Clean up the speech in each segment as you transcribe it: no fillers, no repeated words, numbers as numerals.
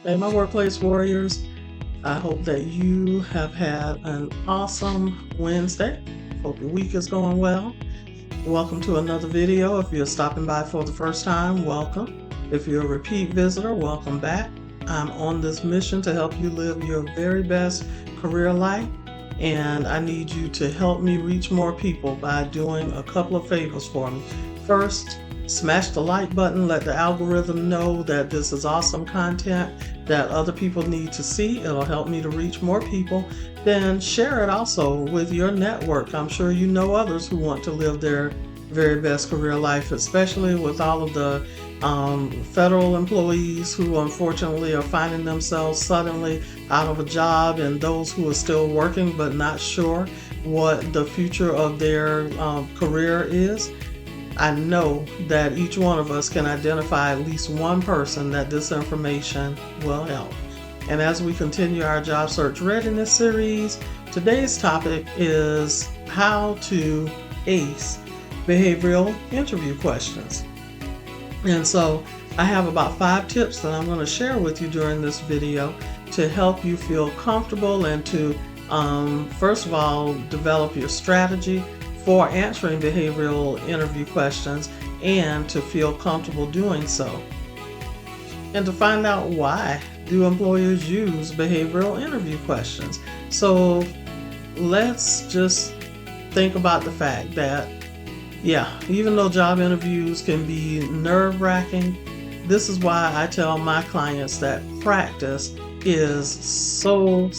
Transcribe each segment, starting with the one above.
Hey, my workplace warriors, I hope that you have had an awesome Wednesday. Hope your week is going well. Welcome to another video. If you're stopping by for the first time, welcome. If you're a repeat visitor, welcome back. I'm on this mission to help you live your very best career life, and I need you to help me reach more people by doing a couple of favors for me. First, smash the like button, let the algorithm know that this is awesome content that other people need to see. It'll help me to reach more people. Then share it also with your network. I'm sure you know others who want to live their very best career life, especially with all of the federal employees who unfortunately are finding themselves suddenly out of a job, and those who are still working but not sure what the future of their career is. I know that each one of us can identify at least one person that this information will help. And as we continue our job search readiness series, today's topic is how to ace behavioral interview questions. And so I have about 5 tips that I'm going to share with you during this video to help you feel comfortable and to first of all develop your strategy for answering behavioral interview questions and to feel comfortable doing so. And to find out why do employers use behavioral interview questions. So let's just think about the fact that, even though job interviews can be nerve-wracking, this is why I tell my clients that practice is so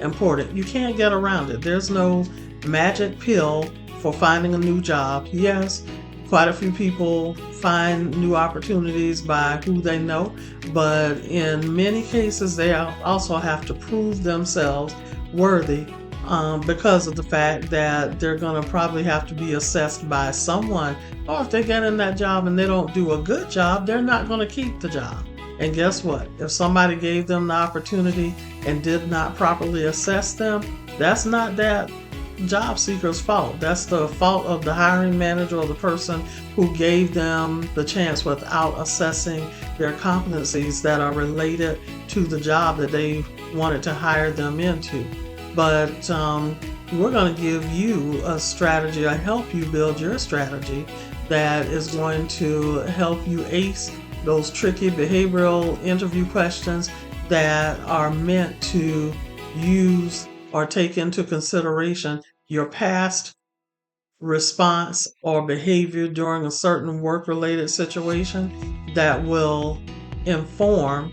important. You can't get around it. There's no magic pill for finding a new job. Yes, quite a few people find new opportunities by who they know, but in many cases they also have to prove themselves worthy because of the fact that they're going to probably have to be assessed by someone, or if they get in that job and they don't do a good job, they're not going to keep the job. And guess what? If somebody gave them the opportunity and did not properly assess them, that's not that job seeker's fault. That's the fault of the hiring manager or the person who gave them the chance without assessing their competencies that are related to the job that they wanted to hire them into. But we're going to give you a strategy, or help you build your strategy that is going to help you ace those tricky behavioral interview questions that are meant to use or take into consideration your past response or behavior during a certain work-related situation that will inform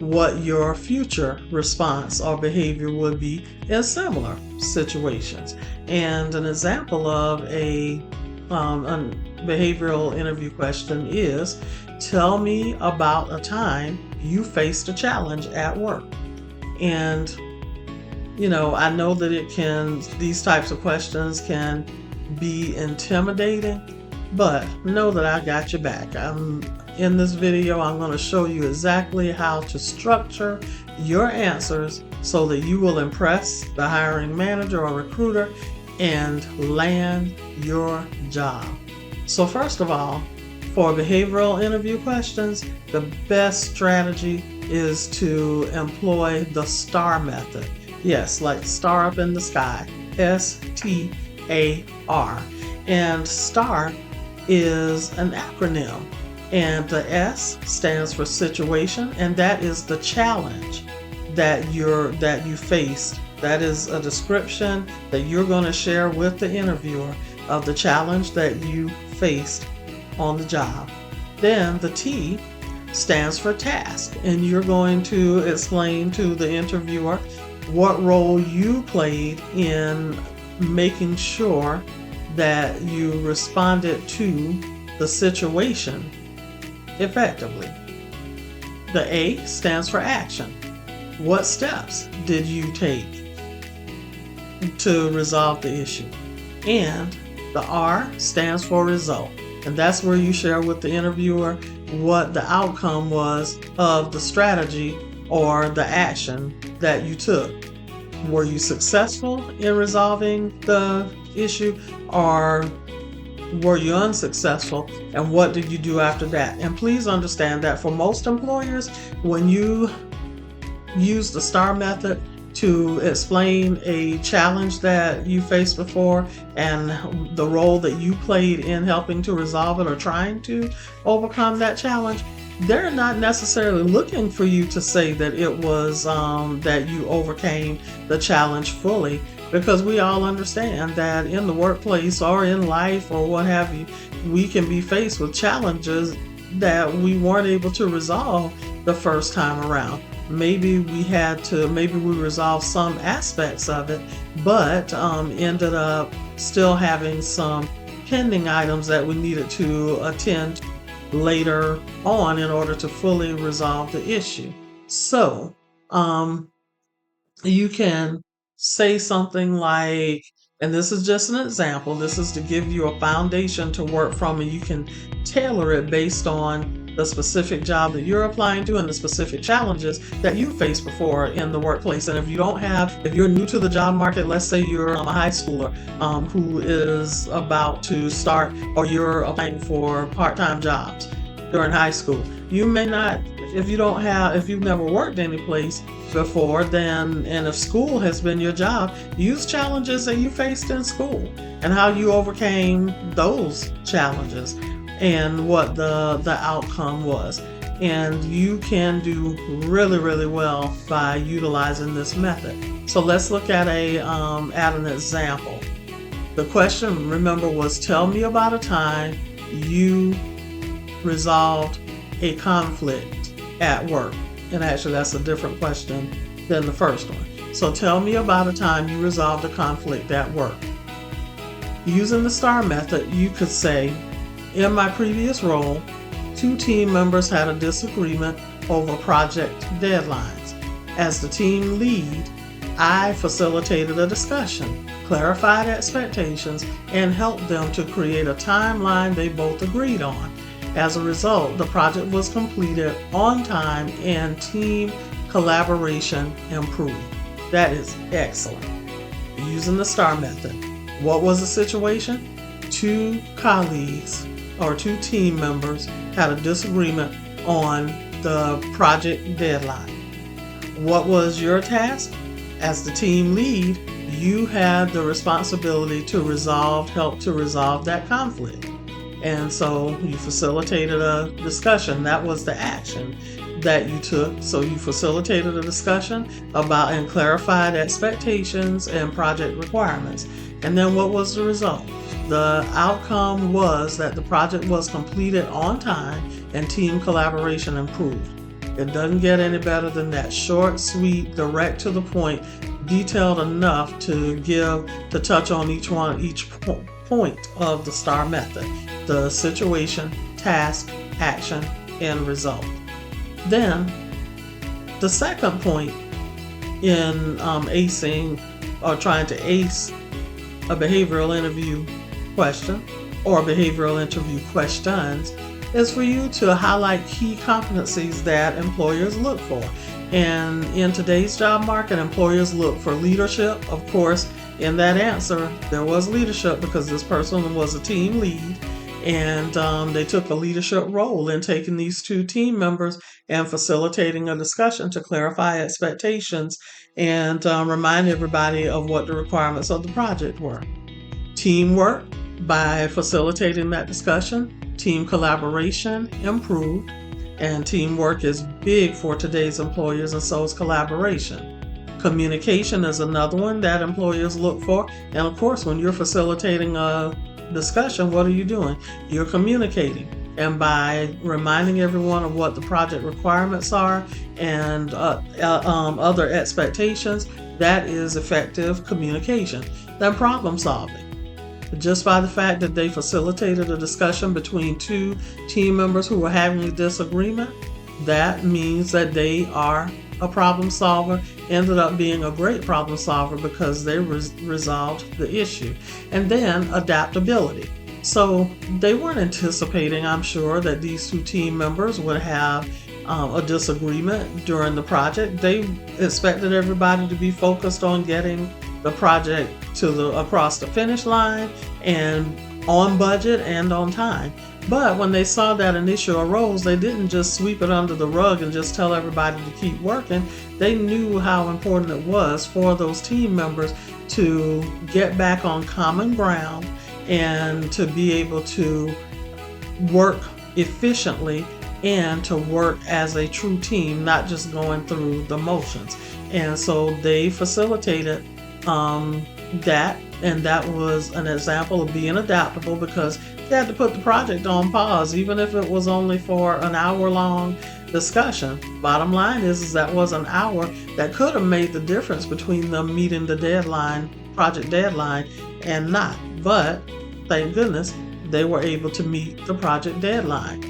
what your future response or behavior would be in similar situations. And an example of a behavioral interview question is, tell me about a time you faced a challenge at work. And I know that these types of questions can be intimidating, but know that I got your back. In this video, I'm going to show you exactly how to structure your answers so that you will impress the hiring manager or recruiter and land your job. So first of all, for behavioral interview questions, the best strategy is to employ the STAR method. Yes, like star up in the sky, STAR. And STAR is an acronym, and the S stands for situation, and that is the challenge that you faced. That is a description that you're going to share with the interviewer of the challenge that you faced on the job. Then the T stands for task, and you're going to explain to the interviewer what role you played in making sure that you responded to the situation effectively. The A stands for action. What steps did you take to resolve the issue? And the R stands for result. And that's where you share with the interviewer what the outcome was of the strategy or the action that you took. Were you successful in resolving the issue, or were you unsuccessful, and what did you do after that? And please understand that for most employers, when you use the STAR method to explain a challenge that you faced before and the role that you played in helping to resolve it or trying to overcome that challenge, they're not necessarily looking for you to say that it was that you overcame the challenge fully, because we all understand that in the workplace or in life or what have you, we can be faced with challenges that we weren't able to resolve the first time around. Maybe we resolved some aspects of it, but ended up still having some pending items that we needed to attend to later on in order to fully resolve the issue. So you can say something like, and this is just an example, this is to give you a foundation to work from, and you can tailor it based on the specific job that you're applying to and the specific challenges that you faced before in the workplace. And if you're new to the job market, let's say you're a high schooler who is about to start, or you're applying for part-time jobs during high school, you may not, if you've never worked any place before, then, and if school has been your job, use challenges that you faced in school and how you overcame those challenges and what the outcome was. And you can do really, really well by utilizing this method. So let's look at an example. The question, remember, was tell me about a time you resolved a conflict at work. And actually, that's a different question than the first one. So tell me about a time you resolved a conflict at work. Using the STAR method, you could say, in my previous role, 2 team members had a disagreement over project deadlines. As the team lead, I facilitated a discussion, clarified expectations, and helped them to create a timeline they both agreed on. As a result, the project was completed on time and team collaboration improved. That is excellent. Using the STAR method, what was the situation? 2 colleagues or 2 team members had a disagreement on the project deadline. What was your task? As the team lead, you had the responsibility to help to resolve that conflict. And so you facilitated a discussion. That was the action that you took. So you facilitated a discussion about and clarified expectations and project requirements. And then what was the result? The outcome was that the project was completed on time and team collaboration improved. It doesn't get any better than that. Short, sweet, direct to the point, detailed enough to touch on each point of the STAR method: the situation, task, action, and result. Then the second point in acing or trying to ace a behavioral interview question or behavioral interview questions is for you to highlight key competencies that employers look for. And in today's job market, employers look for leadership. Of course, in that answer, there was leadership because this person was a team lead, and they took a leadership role in taking these 2 team members and facilitating a discussion to clarify expectations and remind everybody of what the requirements of the project were. Teamwork, by facilitating that discussion, team collaboration improved, and teamwork is big for today's employers, and so is collaboration. Communication is another one that employers look for, and of course, when you're facilitating a discussion, what are you doing? You're communicating, and by reminding everyone of what the project requirements are and other expectations, that is effective communication. Then problem solving. Just by the fact that they facilitated a discussion between 2 team members who were having a disagreement, that means that they are a problem solver, ended up being a great problem solver because they resolved the issue. And then adaptability. So they weren't anticipating, I'm sure, that these 2 team members would have a disagreement during the project. They expected everybody to be focused on getting the project across the finish line and on budget and on time. But when they saw that an issue arose, they didn't just sweep it under the rug and just tell everybody to keep working. They knew how important it was for those team members to get back on common ground and to be able to work efficiently and to work as a true team, not just going through the motions. And so they facilitated that, and that was an example of being adaptable, because they had to put the project on pause, even if it was only for an hour-long discussion. Bottom line is that was an hour that could have made the difference between them meeting the deadline, project deadline, and not. But thank goodness they were able to meet the project deadline.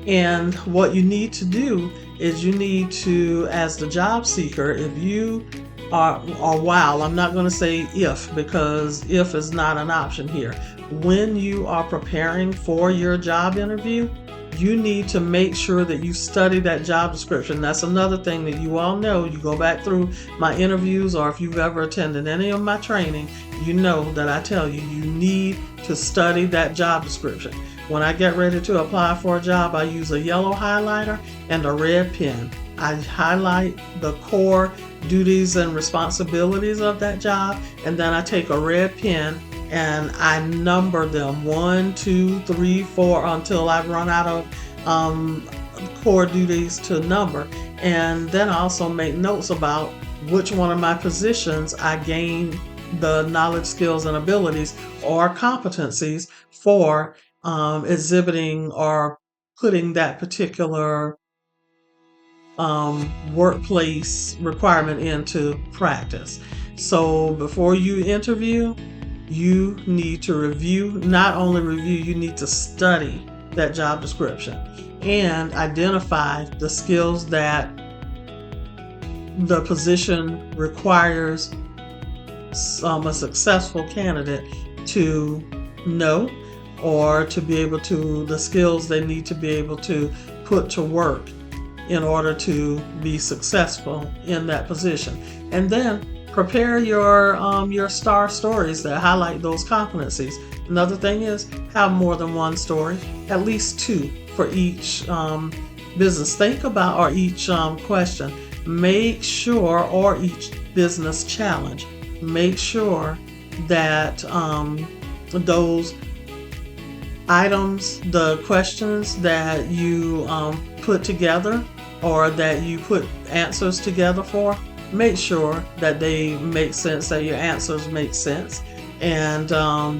And what you need to do is you need to, as the job seeker, if you are, or while, I'm not going to say if, because if is not an option here. When you are preparing for your job interview, you need to make sure that you study that job description. That's another thing that you all know. You go back through my interviews, or if you've ever attended any of my training, you know that I tell you, you need to study that job description. When I get ready to apply for a job, I use a yellow highlighter and a red pen. I highlight the core duties and responsibilities of that job, and then I take a red pen and I number them 1, 2, 3, 4 until I've run out of core duties to number. And then I also make notes about which one of my positions I gain the knowledge, skills, and abilities or competencies for exhibiting or putting that particular workplace requirement into practice. So before you interview, you need to review, not only review, you need to study that job description and identify the skills that the position requires a successful candidate to know, or to be able to, the skills they need to be able to put to work in order to be successful in that position. And then prepare your star stories that highlight those competencies. Another thing is, have more than one story, at least 2 for each business. Think about, or each question. Make sure, or each business challenge. Make sure that those items, the questions that you put together, or that you put answers together for, make sure that they make sense, that your answers make sense, and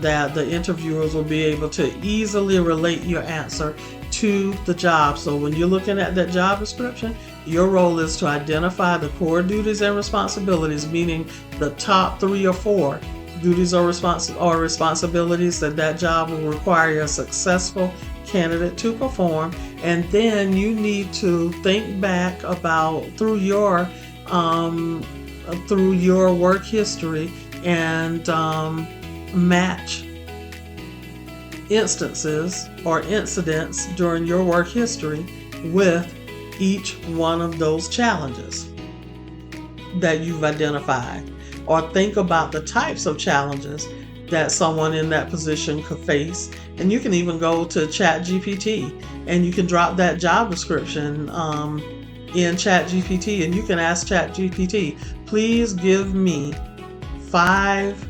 that the interviewers will be able to easily relate your answer to the job. So when you're looking at that job description, your role is to identify the core duties and responsibilities, meaning the top 3 or 4 duties or responsibilities that job will require a successful candidate to perform. And then you need to think back about through your work history and match instances or incidents during your work history with each one of those challenges that you've identified. Or think about the types of challenges that someone in that position could face. And you can even go to ChatGPT and you can drop that job description in ChatGPT, and you can ask ChatGPT, please give me 5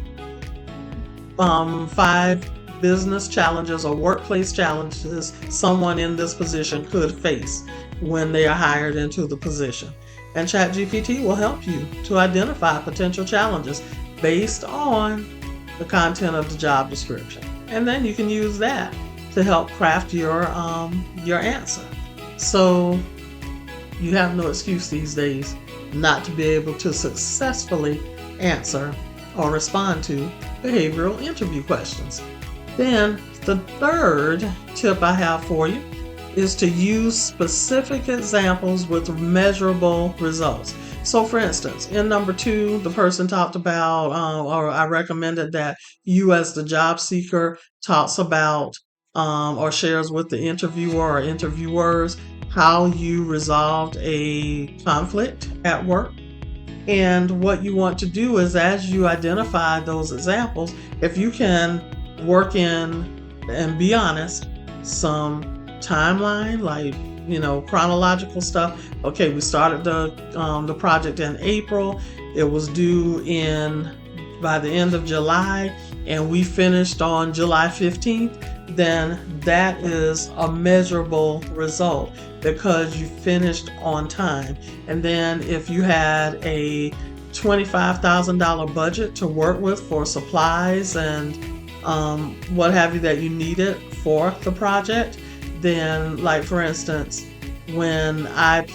business challenges or workplace challenges someone in this position could face when they are hired into the position. And ChatGPT will help you to identify potential challenges based on the content of the job description. And then you can use that to help craft your answer. So you have no excuse these days not to be able to successfully answer or respond to behavioral interview questions. Then the third tip I have for you is to use specific examples with measurable results. So for instance, in number 2, the person talked about, or I recommended that you as the job seeker talks about or shares with the interviewer or interviewers how you resolved a conflict at work. And what you want to do is, as you identify those examples, if you can work in and be honest, some timeline, like, chronological stuff. Okay, we started the project in April. It was due in by the end of July, and we finished on July 15th. Then that is a measurable result because you finished on time. And then if you had a $25,000 budget to work with for supplies and what have you that you needed for the project, then, like, for instance, when I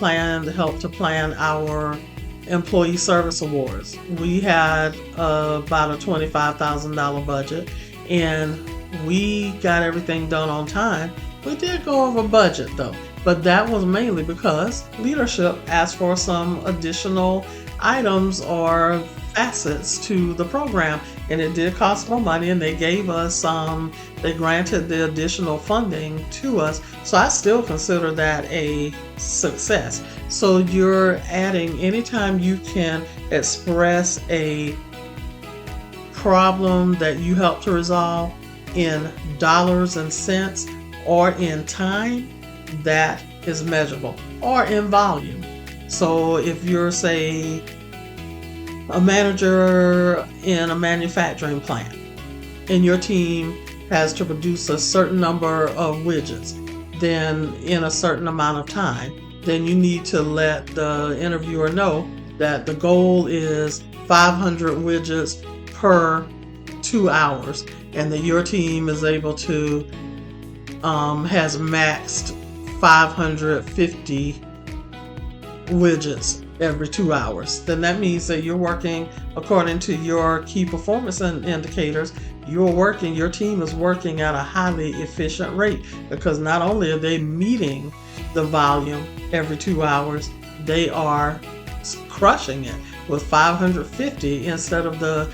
helped to plan our employee service awards, we had about a $25,000 budget, and we got everything done on time. We did go over budget though, but that was mainly because leadership asked for some additional items or facets to the program, and it did cost more money, and they gave us they granted the additional funding to us. So I still consider that a success. So you're adding, anytime you can express a problem that you help to resolve in dollars and cents or in time, that is measurable, or in volume. So if you're, say, a manager in a manufacturing plant and your team has to produce a certain number of widgets, then in a certain amount of time, then you need to let the interviewer know that the goal is 500 widgets per 2 hours, and that your team is able to has maxed 550 widgets every 2 hours. Then that means that you're working according to your key performance indicators. Your team is working at a highly efficient rate, because not only are they meeting the volume every 2 hours, they are crushing it with 550 instead of the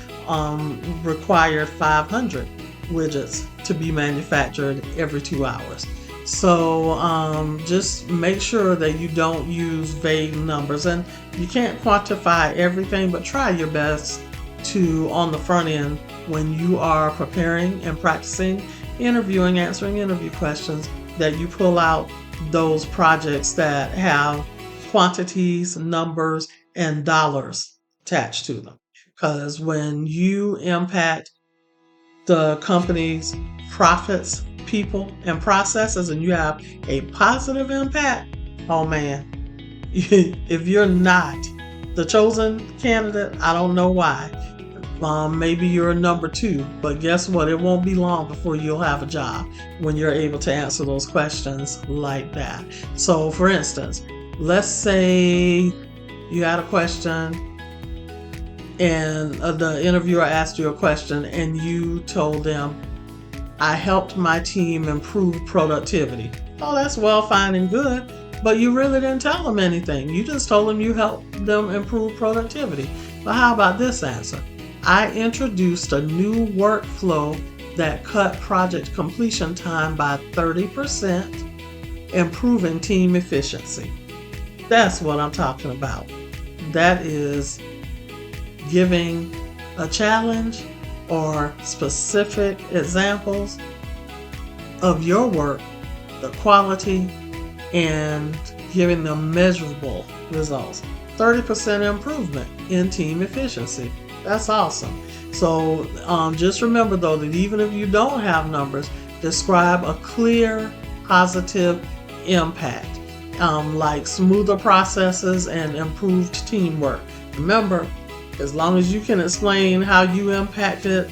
required 500 widgets to be manufactured every 2 hours. So just make sure that you don't use vague numbers, and you can't quantify everything, but try your best to, on the front end, when you are preparing and practicing interviewing, answering interview questions, that you pull out those projects that have quantities, numbers, and dollars attached to them. Because when you impact the company's profits, people, and processes, and you have a positive impact, oh man, if you're not the chosen candidate, I don't know why. Maybe you're a number 2, but guess what? It won't be long before you'll have a job when you're able to answer those questions like that. So, for instance, let's say you had a question and the interviewer asked you a question, and you told them, I helped my team improve productivity. Oh, that's well, fine, and good, but you really didn't tell them anything. You just told them you helped them improve productivity. But how about this answer? I introduced a new workflow that cut project completion time by 30%, improving team efficiency. That's what I'm talking about. That is giving a challenge or specific examples of your work, the quality, and giving them measurable results. 30% improvement in team efficiency. That's awesome. So just remember, though, that even if you don't have numbers, describe a clear, positive impact, like smoother processes and improved teamwork. Remember, as long as you can explain how you impacted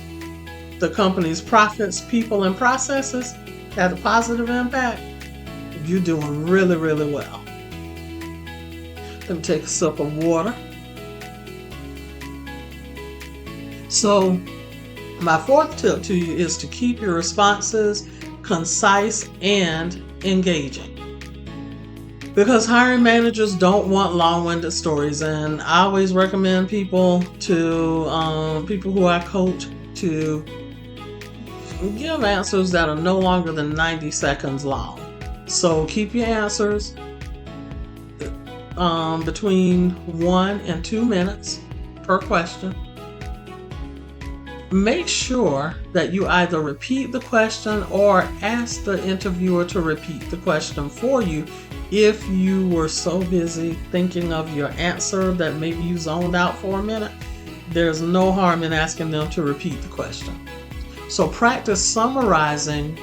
the company's profits, people, and processes, had a positive impact, you're doing really, really well. Let me take a sip of water. So, my 4th tip to you is to keep your responses concise and engaging. Because hiring managers don't want long-winded stories, and I always recommend people who I coach to give answers that are no longer than 90 seconds long. So keep your answers between 1 and 2 minutes per question. make sure that you either repeat the question or ask the interviewer to repeat the question for you if you were so busy thinking of your answer that maybe you zoned out for a minute. There's no harm in asking them to repeat the question. So practice summarizing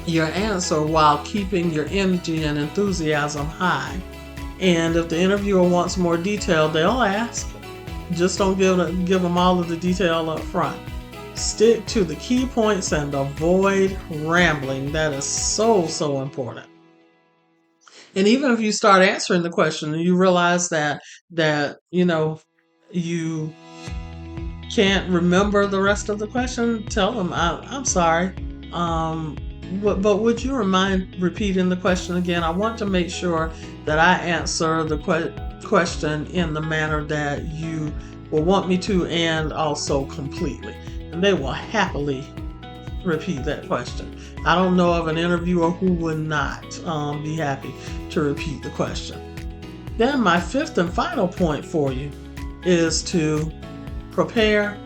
your answer while keeping your energy and enthusiasm high. And if the interviewer wants more detail, they'll ask. Just don't give them all of the detail up front. Stick to the key points and avoid rambling. That is so, so important. And even if you start answering the question and you realize that you can't remember the rest of the question, tell them, I'm sorry. But would you mind repeating the question again? I want to make sure that I answer the question in the manner that you will want me to, and also completely. And they will happily repeat that question. I don't know of an interviewer who would not be happy to repeat the question. Then my fifth and final point for you is to prepare,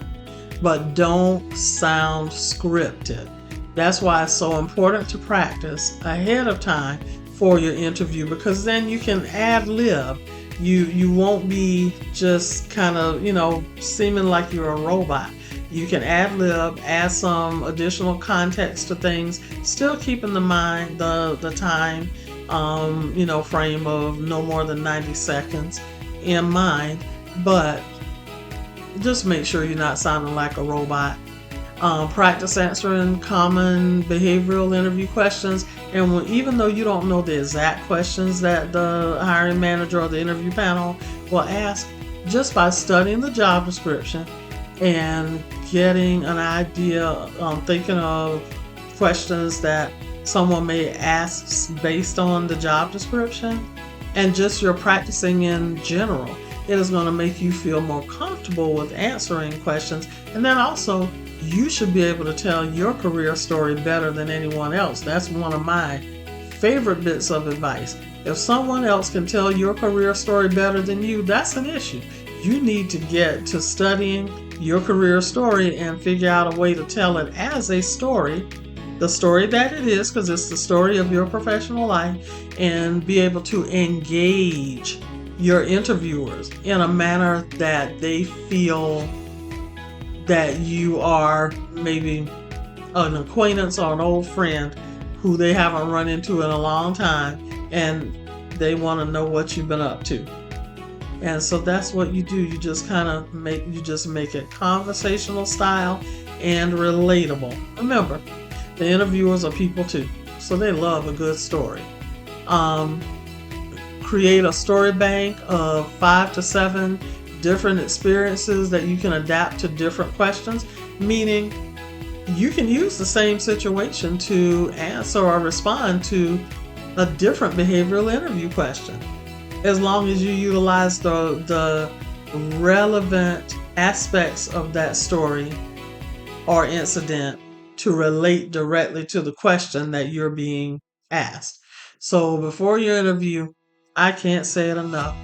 but don't sound scripted. That's why it's so important to practice ahead of time for your interview, because then you can ad lib. You won't be just kind of, seeming like you're a robot. You can ad lib, add some additional context to things, still keeping the time, frame of no more than 90 seconds in mind, but just make sure you're not sounding like a robot. Practice answering common behavioral interview questions, and even though you don't know the exact questions that the hiring manager or the interview panel will ask, just by studying the job description and getting an idea, thinking of questions that someone may ask based on the job description, and just your practicing in general, it is going to make you feel more comfortable with answering questions. And then also, you should be able to tell your career story better than anyone else. That's one of my favorite bits of advice. If someone else can tell your career story better than you, that's an issue. You need to get to studying your career story and figure out a way to tell it as a story, the story that it is, because it's the story of your professional life, and be able to engage your interviewers in a manner that they feel that you are maybe an acquaintance or an old friend who they haven't run into in a long time, and they want to know what you've been up to. And so that's what you do. You just make it conversational style and relatable. Remember, the interviewers are people too, so they love a good story. Create a story bank of 5 to 7 different experiences that you can adapt to different questions, meaning you can use the same situation to answer or respond to a different behavioral interview question, as long as you utilize the relevant aspects of that story or incident to relate directly to the question that you're being asked. So before your interview, I can't say it enough.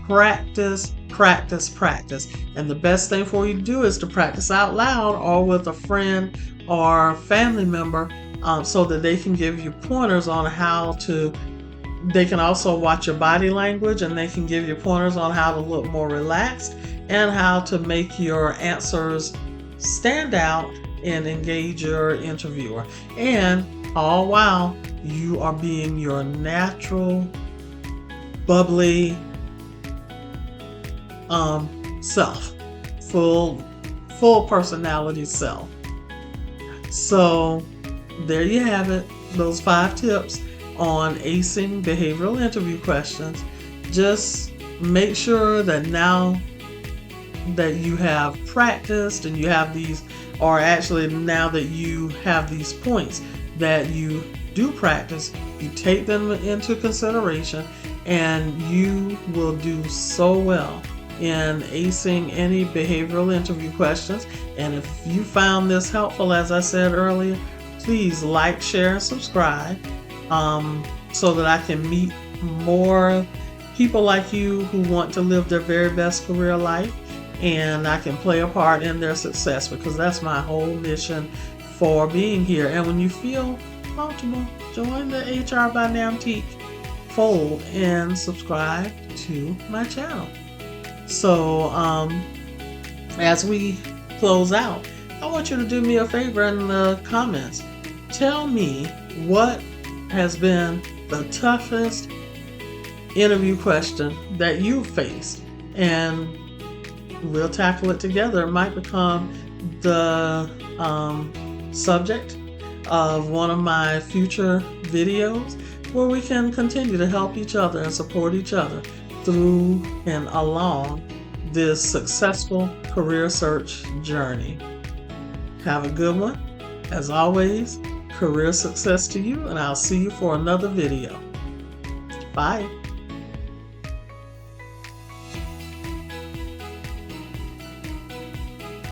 Practice, practice, practice. And the best thing for you to do is to practice out loud or with a friend or family member, so that they can give you pointers on how to. They can also watch your body language, and they can give you pointers on how to look more relaxed and how to make your answers stand out and engage your interviewer. And all while you are being your natural, bubbly self, full personality self. So there you have it, those 5 tips on acing behavioral interview questions. Just make sure that now that you have practiced and you have these, or actually now that you have these points that you do practice, you take them into consideration, and you will do so well in acing any behavioral interview questions. And if you found this helpful, as I said earlier, please like, share, and subscribe, so that I can meet more people like you who want to live their very best career life and I can play a part in their success, because that's my whole mission for being here. And when you feel comfortable, join the HR by Nnamtique fold and subscribe to my channel. So as we close out, I want you to do me a favor in the comments. Tell me what has been the toughest interview question that you faced, and we'll tackle it together. It might become the subject of one of my future videos, where we can continue to help each other and support each other through and along this successful career search journey. Have a good one. As always, career success to you, and I'll see you for another video. Bye.